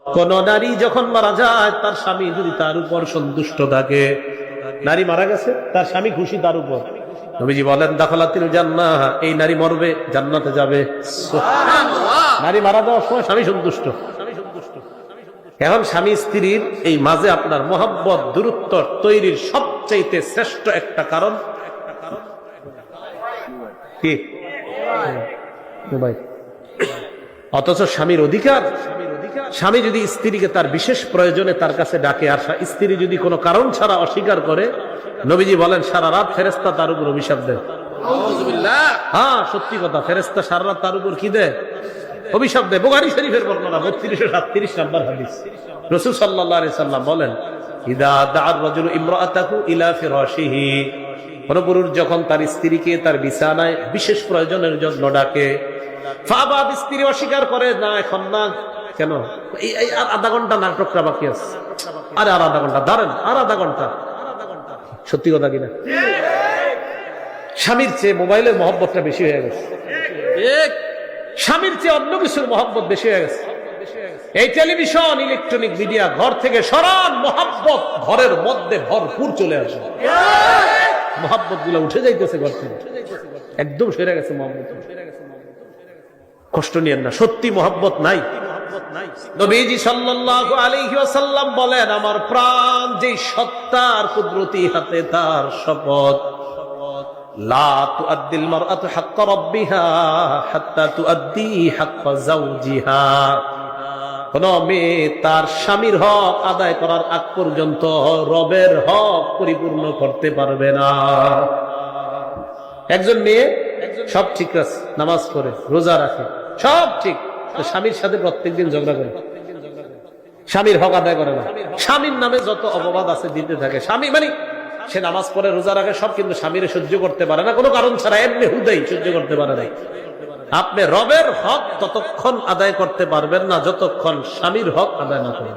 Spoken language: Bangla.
কোন নারী যখন মারা যায়, তার স্বামী যদি তার উপর সন্তুষ্ট থাকে, নারী মারা গেছে, তার স্বামী খুশি তার উপর, নবীজি বলেন দাখালাতিল জান্নাহ, এই নারী মরবে, জান্নাতে যাবে। নারী মারা যাওয়ার সময় স্বামী সন্তুষ্ট। এখন স্বামী স্ত্রীর এই মাঝে আপনার মহব্বত দূরত্ব তৈরির সবচাইতে শ্রেষ্ঠ একটা কারণ কি? অথচ স্বামীর অধিকার, স্বামী যদি স্ত্রীকে তার বিশেষ প্রয়োজনে তার কাছে ডাকে, আর স্ত্রী যদি কোনো কারণ ছাড়া অস্বীকার করে, নবীজি বলেন সারা রাত ফেরেশতা তার উপর অভিশাপ দেয়। হ্যাঁ, সত্যি কথা, ফেরেশতা সারা রাত তার উপর কি দেয়? অভিশাপ দেয়। বুখারী শরীফের বর্ণনা 3237 নম্বর হাদিস। রাসূল সাল্লাল্লাহু আলাইহি সাল্লাম বলেন, ইদা দাআর রাজুলু ইমরাআতাহু ইলা ফিরাশিহি, কোন পুরুষ যখন তার স্ত্রীকে তার বিছানায় বিশেষ প্রয়োজনের জন্য ডাকে, ফাবাদ, স্ত্রী অস্বীকার করে, না এখন না, কেন এই আর আধা ঘন্টা নাটকটা বাকি আছে, আরে আর আধা ঘন্টা দাঁড়ান, আর আধা ঘন্টা। সত্যি কথা কিনা? স্বামীর চেয়ে মোবাইলের মহব্বতটা বেশি হয়ে গেছে, স্বামীর চেয়ে অন্য কিছুর মহব্বত বেশি হয়ে গেছে। এই টেলিভিশন, ইলেকট্রনিক মিডিয়া ঘর থেকে সরান, মহব্বত ঘরের মধ্যে ভরপুর চলে আসে, মহব্বত গুলো উঠে যাইতেছে ঘর থেকে, একদম সরে গেছে মহব্বত। কষ্ট নিয়েন না, সত্যি মহব্বত নাই। নবীজি সাল্লাল্লাহু আলাইহি ওয়াসাল্লাম বলেন, আমার প্রাণ যেই সত্তার কুদরতি হাতে তার শপথ, লা তুআদ্দিল মারআতু হাক্কা রাব্বিহা হাত্তা তুআদ্দি হাক্কা যাওজিহা, কোন মেয়ে তার স্বামীর হক আদায় করার আগ পর্যন্ত রবের হক পরিপূর্ণ করতে পারবে না। একজন মেয়ে সব ঠিক আছে, নামাজ পড়ে, রোজা রাখে, সব ঠিক, স্বামীর সাথে প্রত্যেকদিন ঝগড়া করে, স্বামীর হক আদায় করে না, স্বামীর নামে যত অপবাদ আছে দিতে থাকে। স্বামী মানে সে নামাজ পড়ে, রোজা রাখে, সব, কিন্তু স্বামীর সহ্য করতে পারে না, কোনো কারণ ছাড়া, এমনি হুদাই সহ্য করতে পারে না। আপনি রবের হক ততক্ষণ আদায় করতে পারবেন না যতক্ষণ স্বামীর হক আদায় না করবেন।